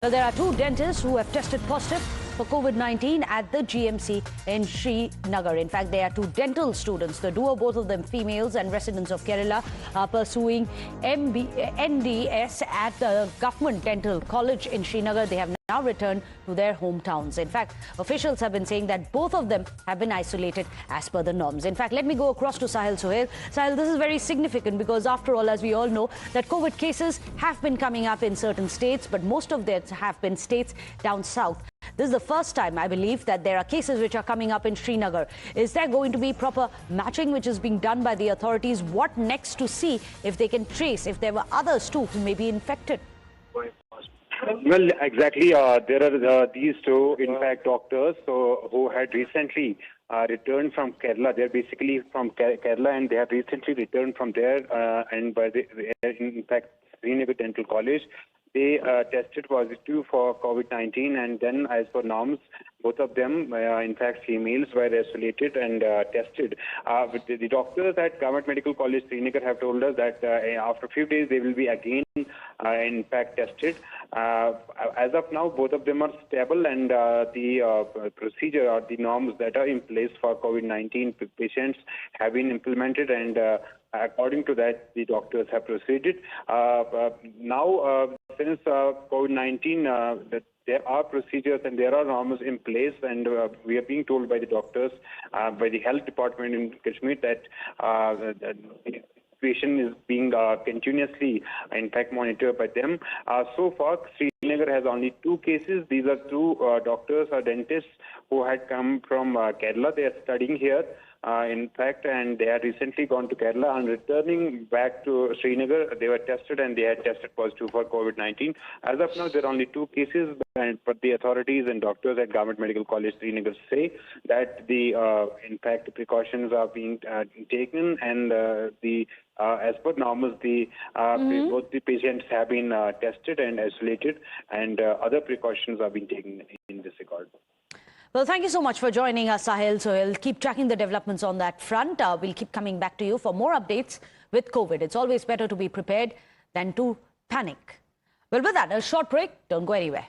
Well, there are two dentists who have tested positive for COVID-19 at the GMC in Srinagar. In fact, they are two dental students. The duo, both of them females and residents of Kerala, are pursuing NDS at the Government Dental College in Srinagar. They have now returned to their hometowns. In fact, officials have been saying that both of them have been isolated as per the norms. In fact, let me go across to Sahil Sohail. Sahil, this is very significant because after all, as we all know, that COVID cases have been coming up in certain states, but most of them have been states down south. This is the first time, I believe, that there are cases which are coming up in Srinagar. Is there going to be proper matching which is being done by the authorities? What next to see if they can trace if there were others too who may be infected? Well, exactly. There are these two, in fact, doctors who had recently returned from Kerala. They're basically from Kerala, and they have recently returned from there. In fact, Srinagar Dental College. They tested positive for COVID-19, and then, as per norms, both of them, in fact, females, were isolated and tested. The doctors at Government Medical College Srinagar have told us that after a few days they will be again, in fact, tested. As of now, both of them are stable, and the procedure or the norms that are in place for COVID-19 patients have been implemented, and according to that, the doctors have proceeded. Now, since COVID-19, there are procedures and there are norms in place, and we are being told by the doctors, by the health department in Kashmir, that the situation is being continuously, in fact, monitored by them. So far, Srinagar has only two cases. These are two doctors or dentists who had come from Kerala. They are studying here. In fact, and they had recently gone to Kerala, and returning back to Srinagar, they were tested and they had tested positive for COVID-19. As of now, there are only two cases, but the authorities and doctors at Government Medical College Srinagar say that in fact, precautions are being taken, and as per norms, both the patients have been tested and isolated, and other precautions are being taken in this regard. Well, thank you so much for joining us, Sahil. So we'll keep tracking the developments on that front. We'll keep coming back to you for more updates with COVID. It's always better to be prepared than to panic. Well, with that, a short break. Don't go anywhere.